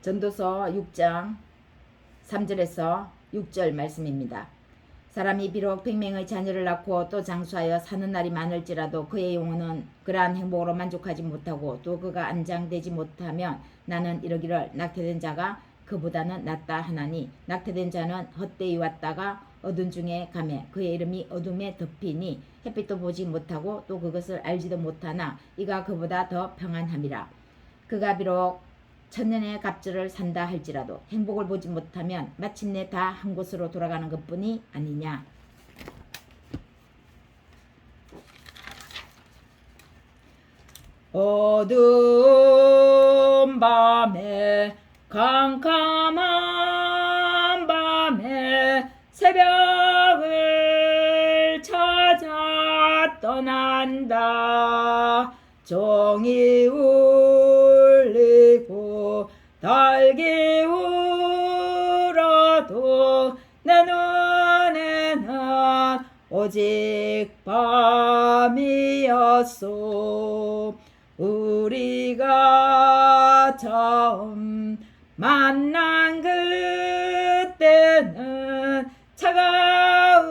전도서 6장 3절에서 6절 말씀입니다. 사람이 비록 100명의 자녀를 낳고 또 장수하여 사는 날이 많을지라도 그의 영혼은 그러한 행복으로 만족하지 못하고 또 그가 안장되지 못하면 나는 이러기를 낙태된 자가 그보다는 낫다 하나니 낙태된 자는 헛되이 왔다가 어둠 중에 가매 그의 이름이 어둠에 덮이니 햇빛도 보지 못하고 또 그것을 알지도 못하나 이가 그보다 더 평안함이라. 그가 비록 천년의 갑절을 산다 할지라도 행복을 보지 못하면 마침내 다 한 곳으로 돌아가는 것뿐이 아니냐. 어두운 밤에 캄캄한 밤에 새벽을 찾아 떠난다. 종이 울리고 달기 울어도 내 눈에는 오직 밤이었소. 우리가 처음 만난 그때는 차가운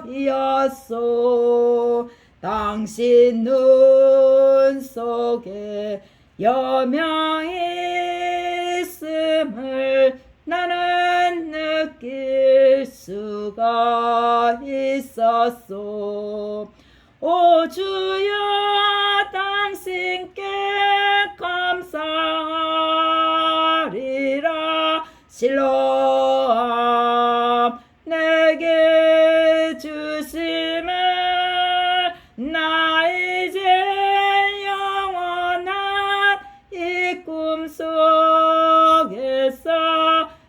새벽이었소. 당신 눈 속에 여명이 있음을 나는 느낄 수가 있었소. 오 주여 당신께 감사하리라. 실로암 내게 주심을 나 이제 영원한 이 꿈속에서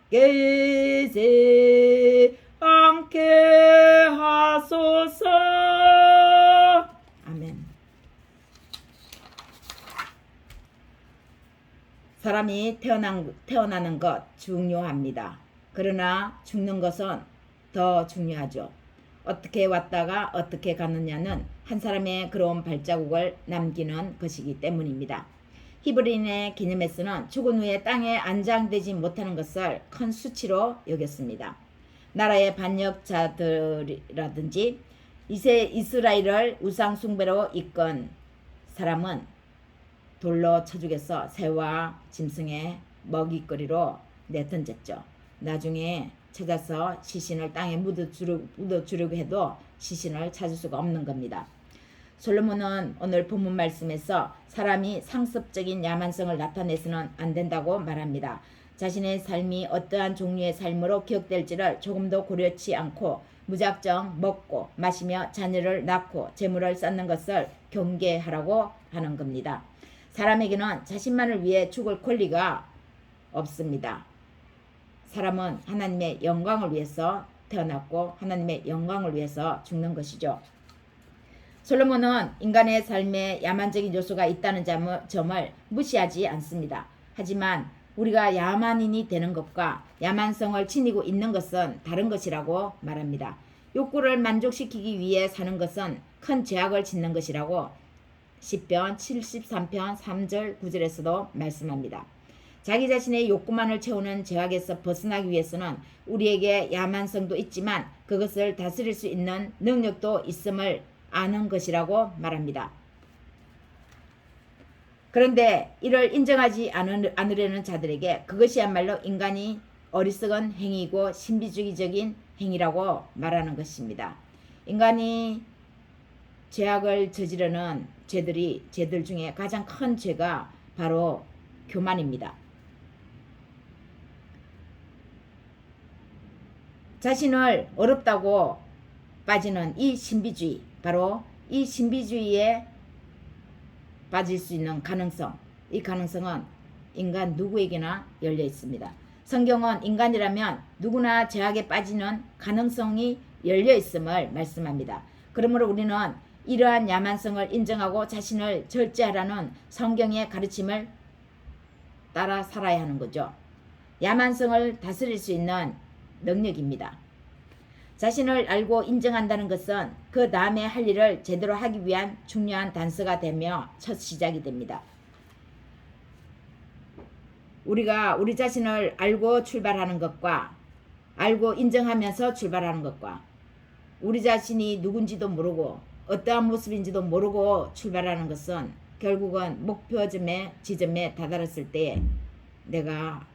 깨이지 않게 하소서. 아멘. 사람이 태어나는 것 중요합니다. 그러나 죽는 것은 더 중요하죠. 어떻게 왔다가 어떻게 가느냐는 한 사람의 그로운 발자국을 남기는 것이기 때문입니다. 히브리인의 개념에서는 죽은 후에 땅에 안장되지 못하는 것을 큰 수치로 여겼습니다. 나라의 반역자들이라든지 이스라엘을 우상 숭배로 이끈 사람은 돌로 쳐 죽여서 새와 짐승의 먹이거리로 내던졌죠. 나중에 찾아서 시신을 땅에 묻어주려고 해도 시신을 찾을 수가 없는 겁니다. 솔로몬은 오늘 본문 말씀에서 사람이 상습적인 야만성을 나타내서는 안 된다고 말합니다. 자신의 삶이 어떠한 종류의 삶으로 기억될지를 조금도 고려치 않고 무작정 먹고 마시며 자녀를 낳고 재물을 쌓는 것을 경계하라고 하는 겁니다. 사람에게는 자신만을 위해 죽을 권리가 없습니다. 사람은 하나님의 영광을 위해서 태어났고 하나님의 영광을 위해서 죽는 것이죠. 솔로몬은 인간의 삶에 야만적인 요소가 있다는 점을 무시하지 않습니다. 하지만 우리가 야만인이 되는 것과 야만성을 지니고 있는 것은 다른 것이라고 말합니다. 욕구를 만족시키기 위해 사는 것은 큰 죄악을 짓는 것이라고 시편 73편 3절 9절에서도 말씀합니다. 자기 자신의 욕구만을 채우는 죄악에서 벗어나기 위해서는 우리에게 야만성도 있지만 그것을 다스릴 수 있는 능력도 있음을 아는 것이라고 말합니다. 그런데 이를 인정하지 않으려는 자들에게 그것이야말로 인간이 어리석은 행위이고 신비주의적인 행위라고 말하는 것입니다. 인간이 죄악을 저지르는 죄들 중에 가장 큰 죄가 바로 교만입니다. 자신을 어렵다고 빠지는 이 신비주의, 바로 이 신비주의에 빠질 수 있는 가능성, 이 가능성은 인간 누구에게나 열려 있습니다. 성경은 인간이라면 누구나 죄악에 빠지는 가능성이 열려 있음을 말씀합니다. 그러므로 우리는 이러한 야만성을 인정하고 자신을 절제하라는 성경의 가르침을 따라 살아야 하는 거죠. 야만성을 다스릴 수 있는 능력입니다. 자신을 알고 인정한다는 것은 그 다음에 할 일을 제대로 하기 위한 중요한 단서가 되며 첫 시작이 됩니다. 우리가 우리 자신을 알고 출발하는 것과 알고 인정하면서 출발하는 것과 우리 자신이 누군지도 모르고 어떠한 모습인지도 모르고 출발하는 것은 결국은 지점에 다다랐을 때 내가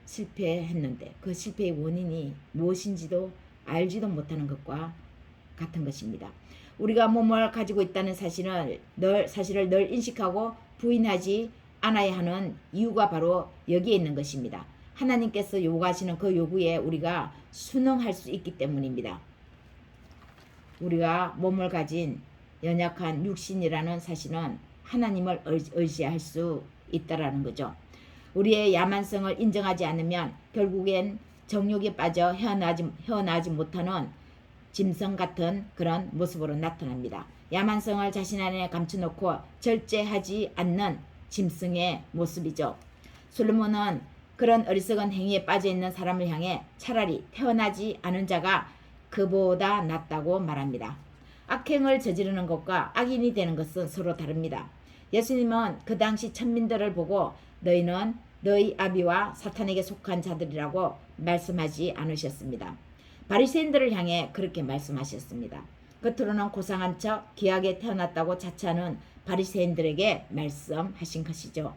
실패했는데 그 실패의 원인이 무엇인지도 알지도 못하는 것과 같은 것입니다. 우리가 몸을 가지고 있다는 사실을 늘 인식하고 부인하지 않아야 하는 이유가 바로 여기에 있는 것입니다. 하나님께서 요구하시는 그 요구에 우리가 순응할 수 있기 때문입니다. 우리가 몸을 가진 연약한 육신이라는 사실은 하나님을 의지할 수 있다라는 거죠. 우리의 야만성을 인정하지 않으면 결국엔 정욕에 빠져 헤어나지 못하는 짐승 같은 그런 모습으로 나타납니다. 야만성을 자신 안에 감춰놓고 절제하지 않는 짐승의 모습이죠. 솔로몬은 그런 어리석은 행위에 빠져있는 사람을 향해 차라리 태어나지 않은 자가 그보다 낫다고 말합니다. 악행을 저지르는 것과 악인이 되는 것은 서로 다릅니다. 예수님은 그 당시 천민들을 보고 너희는 너희 아비와 사탄에게 속한 자들이라고 말씀하지 않으셨습니다. 바리새인들을 향해 그렇게 말씀하셨습니다. 겉으로는 고상한 척 귀하게 태어났다고 자처하는 바리새인들에게 말씀하신 것이죠.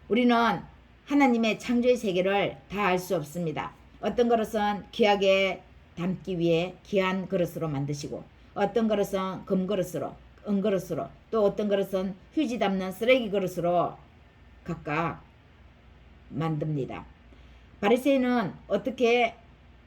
우리는 하나님의 창조의 세계를 다 알 수 없습니다. 어떤 그릇은 귀하게 담기 위해 귀한 그릇으로 만드시고 어떤 그릇은 금그릇으로 은그릇으로 또 어떤 그릇은 휴지 담는 쓰레기 그릇으로 각각 만듭니다. 바리새인은 어떻게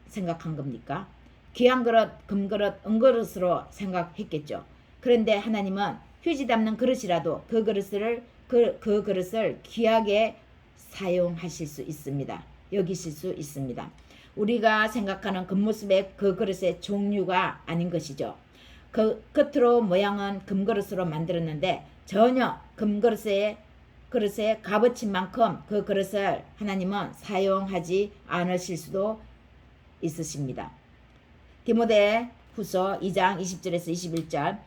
생각한 겁니까? 귀한 그릇, 금그릇, 은그릇으로 생각했겠죠. 그런데 하나님은 휴지 담는 그릇이라도 그 그릇을 귀하게 사용하실 수 있습니다. 여기실 수 있습니다. 우리가 생각하는 겉모습의 그 그릇의 종류가 아닌 것이죠. 그 겉으로 모양은 금그릇으로 만들었는데 전혀 금그릇의 값어친 만큼 그 그릇을 하나님은 사용하지 않으실 수도 있으십니다. 디모데 후서 2장 20절에서 21절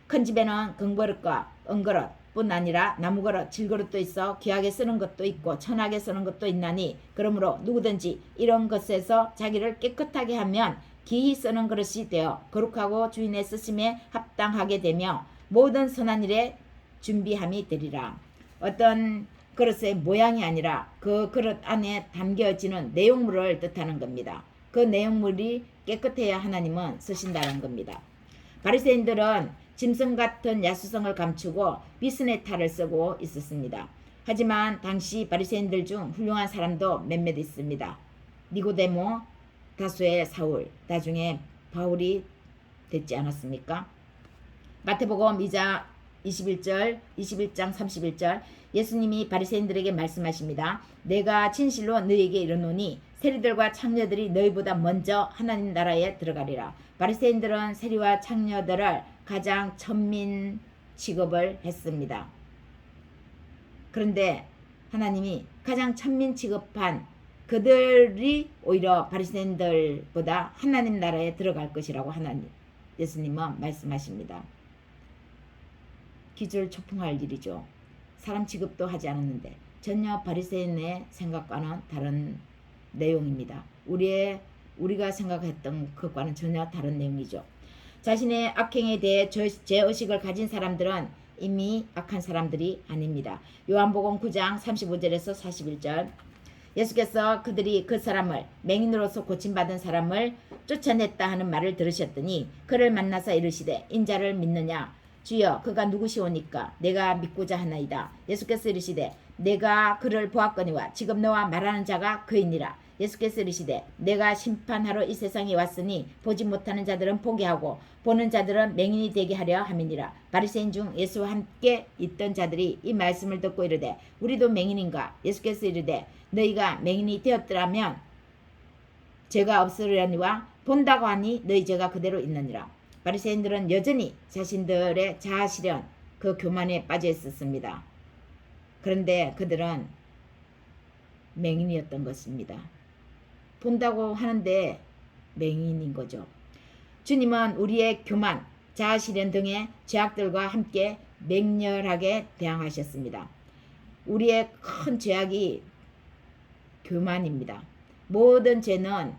큰 집에는 금그릇과 은그릇 뿐 아니라 나무그릇, 질그릇도 있어 귀하게 쓰는 것도 있고 천하게 쓰는 것도 있나니 그러므로 누구든지 이런 것에서 자기를 깨끗하게 하면 기히 쓰는 그릇이 되어 거룩하고 주인의 쓰심에 합당하게 되며 모든 선한 일에 준비함이 되리라. 어떤 그릇의 모양이 아니라 그 그릇 안에 담겨지는 내용물을 뜻하는 겁니다. 그 내용물이 깨끗해야 하나님은 쓰신다는 겁니다. 바리새인들은 짐승 같은 야수성을 감추고 비스의 탈을 쓰고 있었습니다. 하지만 당시 바리새인들 중 훌륭한 사람도 몇몇 있습니다. 니고데모, 다수의 사울, 나중에 바울이 됐지 않았습니까? 마태복음 2장 21장 31절 예수님이 바리새인들에게 말씀하십니다. 내가 진실로 너희에게 이르노니 세리들과 창녀들이 너희보다 먼저 하나님 나라에 들어가리라. 바리새인들은 세리와 창녀들을 가장 천민 취급을 했습니다. 그런데 하나님이 가장 천민 취급한 그들이 오히려 바리새인들보다 하나님 나라에 들어갈 것이라고 예수님은 말씀하십니다. 기절초풍할 일이죠. 사람 취급도 하지 않았는데 전혀 바리새인의 생각과는 다른 내용입니다. 우리가 생각했던 것과는 전혀 다른 내용이죠. 자신의 악행에 대해 죄의식을 가진 사람들은 이미 악한 사람들이 아닙니다. 요한복음 9장 35절에서 41절 예수께서 그들이 그 사람을 맹인으로서 고침받은 사람을 쫓아냈다 하는 말을 들으셨더니 그를 만나서 이르시되 인자를 믿느냐 주여 그가 누구시오니까 내가 믿고자 하나이다. 예수께서 이르시되 내가 그를 보았거니와 지금 너와 말하는 자가 그이니라. 예수께서 이르시되 내가 심판하러 이 세상에 왔으니 보지 못하는 자들은 보게 하고 보는 자들은 맹인이 되게 하려 함이니라. 바리새인 중 예수와 함께 있던 자들이 이 말씀을 듣고 이르되 우리도 맹인인가? 예수께서 이르되 너희가 맹인이 되었더라면 죄가 없으려니와 본다고 하니 너희 죄가 그대로 있느니라. 바리새인들은 여전히 자신들의 자아실현 그 교만에 빠져 있었습니다. 그런데 그들은 맹인이었던 것입니다. 본다고 하는데 맹인인 거죠. 주님은 우리의 교만, 자아실현 등의 죄악들과 함께 맹렬하게 대항하셨습니다. 우리의 큰 죄악이 교만입니다. 모든 죄는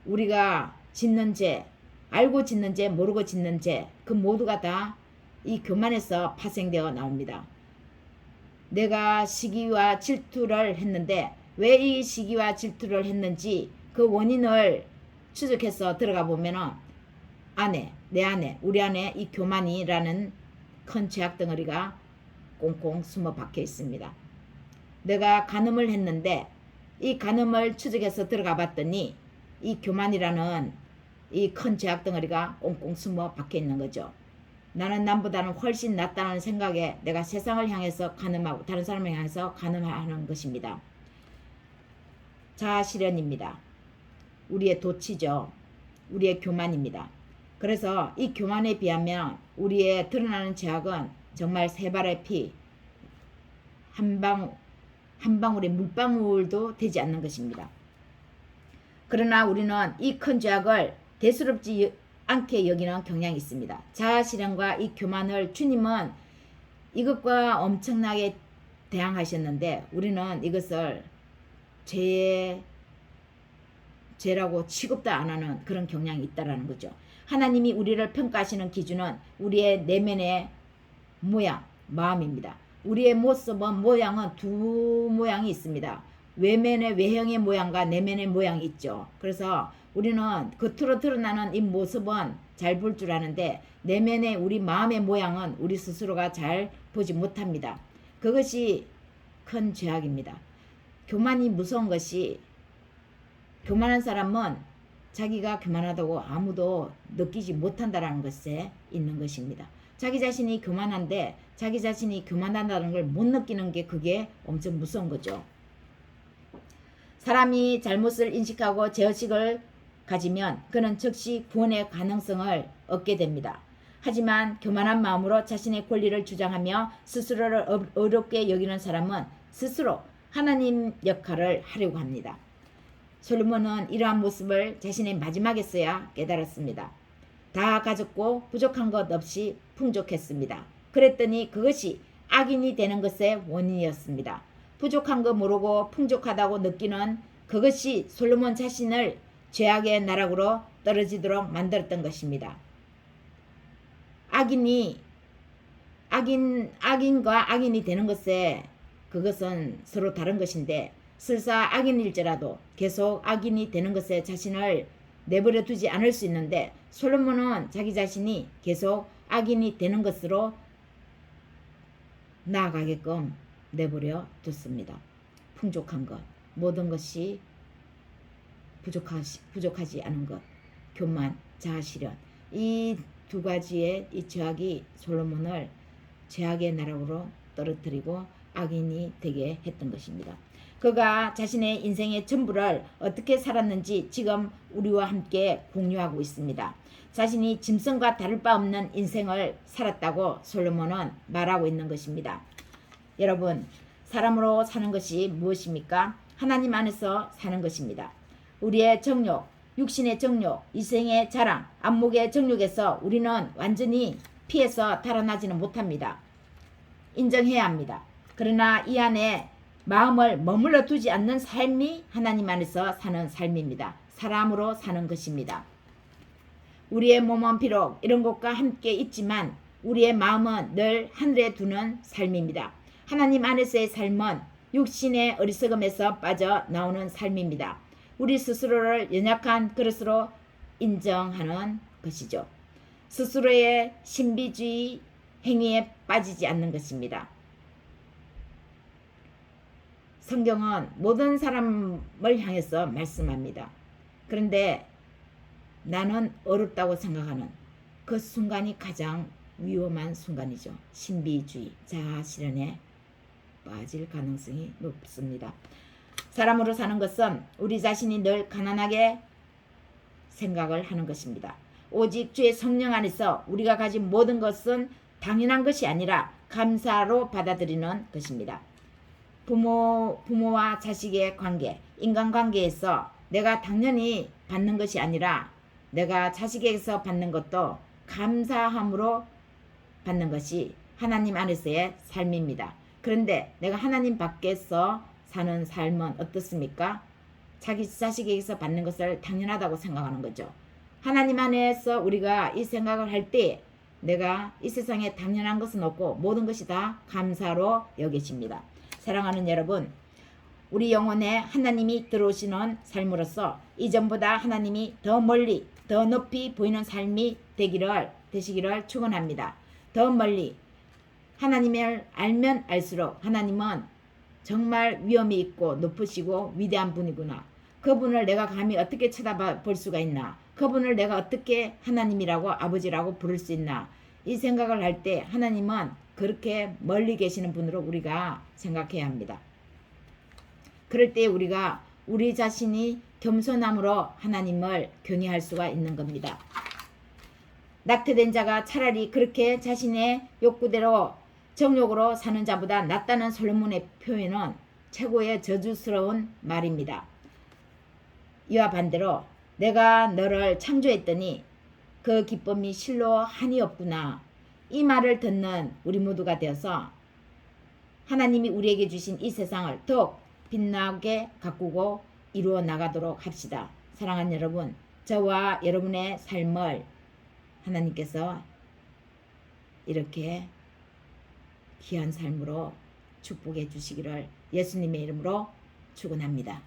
우리가 짓는 죄, 알고 짓는 죄, 모르고 짓는 죄, 그 모두가 다 이 교만에서 파생되어 나옵니다. 내가 시기와 질투를 했는데 왜 이 시기와 질투를 했는지 그 원인을 추적해서 들어가 보면은 내 안에, 우리 안에 이 교만이라는 큰 죄악 덩어리가 꽁꽁 숨어 박혀 있습니다. 내가 간음을 했는데 이 간음을 추적해서 들어가 봤더니 이 교만이라는 이 큰 죄악 덩어리가 꽁꽁 숨어 박혀 있는 거죠. 나는 남보다는 훨씬 낫다는 생각에 내가 세상을 향해서 간음하고 다른 사람을 향해서 간음하는 것입니다. 자아실현입니다. 우리의 도치죠. 우리의 교만입니다. 그래서 이 교만에 비하면 우리의 드러나는 죄악은 정말 세 발의 피, 한 방울의 물방울도 되지 않는 것입니다. 그러나 우리는 이 큰 죄악을 대수롭지 않게 여기는 경향이 있습니다. 자아실현과 이 교만을 주님은 이것과 엄청나게 대항하셨는데 우리는 이것을 죄라고 취급도 안 하는 그런 경향이 있다라는 거죠. 하나님이 우리를 평가하시는 기준은 우리의 내면의 모양, 마음입니다. 우리의 모습은 모양은 두 모양이 있습니다. 외형의 모양과 내면의 모양이 있죠. 그래서 우리는 겉으로 드러나는 이 모습은 잘 볼 줄 아는데 내면의 우리 마음의 모양은 우리 스스로가 잘 보지 못합니다. 그것이 큰 죄악입니다. 교만이 무서운 것이 교만한 사람은 자기가 교만하다고 아무도 느끼지 못한다는 것에 있는 것입니다. 자기 자신이 교만한데 자기 자신이 교만한다는 걸 못 느끼는 게 그게 엄청 무서운 거죠. 사람이 잘못을 인식하고 죄의식을 가지면 그는 즉시 구원의 가능성을 얻게 됩니다. 하지만 교만한 마음으로 자신의 권리를 주장하며 스스로를 어렵게 여기는 사람은 스스로 하나님 역할을 하려고 합니다. 솔로몬은 이러한 모습을 자신의 마지막에서야 깨달았습니다. 다 가졌고 부족한 것 없이 풍족했습니다. 그랬더니 그것이 악인이 되는 것의 원인이었습니다. 부족한 거 모르고 풍족하다고 느끼는 그것이 솔로몬 자신을 죄악의 나락으로 떨어지도록 만들었던 것입니다. 악인과 악인이 되는 것에 그것은 서로 다른 것인데 설사 악인일지라도 계속 악인이 되는 것에 자신을 내버려 두지 않을 수 있는데 솔로몬은 자기 자신이 계속 악인이 되는 것으로 나아가게끔 내버려 뒀습니다. 풍족한 것, 모든 것이 부족하지 않은 것, 교만, 자아실현, 이 두 가지의 이 죄악이 솔로몬을 죄악의 나락으로 떨어뜨리고 악인이 되게 했던 것입니다. 그가 자신의 인생의 전부를 어떻게 살았는지 지금 우리와 함께 공유하고 있습니다. 자신이 짐승과 다를 바 없는 인생을 살았다고 솔로몬은 말하고 있는 것입니다. 여러분, 사람으로 사는 것이 무엇입니까? 하나님 안에서 사는 것입니다. 우리의 정욕, 육신의 정욕, 이생의 자랑, 안목의 정욕에서 우리는 완전히 피해서 달아나지는 못합니다. 인정해야 합니다. 그러나 이 안에 마음을 머물러 두지 않는 삶이 하나님 안에서 사는 삶입니다. 사람으로 사는 것입니다. 우리의 몸은 비록 이런 것과 함께 있지만 우리의 마음은 늘 하늘에 두는 삶입니다. 하나님 안에서의 삶은 육신의 어리석음에서 빠져나오는 삶입니다. 우리 스스로를 연약한 그릇으로 인정하는 것이죠. 스스로의 신비주의 행위에 빠지지 않는 것입니다. 성경은 모든 사람을 향해서 말씀합니다. 그런데 나는 어렵다고 생각하는 그 순간이 가장 위험한 순간이죠. 신비주의, 자아실현에 빠질 가능성이 높습니다. 사람으로 사는 것은 우리 자신이 늘 가난하게 생각을 하는 것입니다. 오직 주의 성령 안에서 우리가 가진 모든 것은 당연한 것이 아니라 감사로 받아들이는 것입니다. 부모와 자식의 관계, 인간관계에서 내가 당연히 받는 것이 아니라 내가 자식에게서 받는 것도 감사함으로 받는 것이 하나님 안에서의 삶입니다. 그런데 내가 하나님 밖에서 사는 삶은 어떻습니까? 자기 자식에게서 받는 것을 당연하다고 생각하는 거죠. 하나님 안에서 우리가 이 생각을 할 때 내가 이 세상에 당연한 것은 없고 모든 것이 다 감사로 여겨집니다. 사랑하는 여러분, 우리 영혼에 하나님이 들어오시는 삶으로서 이전보다 하나님이 더 멀리 더 높이 보이는 삶이 되시기를 축원합니다. 더 멀리 하나님을 알면 알수록 하나님은 정말 위엄이 있고 높으시고 위대한 분이구나. 그분을 내가 감히 어떻게 쳐다볼 수가 있나. 그분을 내가 어떻게 하나님이라고 아버지라고 부를 수 있나. 이 생각을 할 때 하나님은 그렇게 멀리 계시는 분으로 우리가 생각해야 합니다. 그럴 때 우리가 우리 자신이 겸손함으로 하나님을 경외할 수가 있는 겁니다. 낙태된 자가 차라리 그렇게 자신의 욕구대로 정욕으로 사는 자보다 낫다는 솔로몬의 표현은 최고의 저주스러운 말입니다. 이와 반대로 내가 너를 창조했더니 그 기쁨이 실로 한이 없구나. 이 말을 듣는 우리 모두가 되어서 하나님이 우리에게 주신 이 세상을 더욱 빛나게 가꾸고 이루어 나가도록 합시다. 사랑하는 여러분, 저와 여러분의 삶을 하나님께서 이렇게 귀한 삶으로 축복해 주시기를 예수님의 이름으로 축원합니다.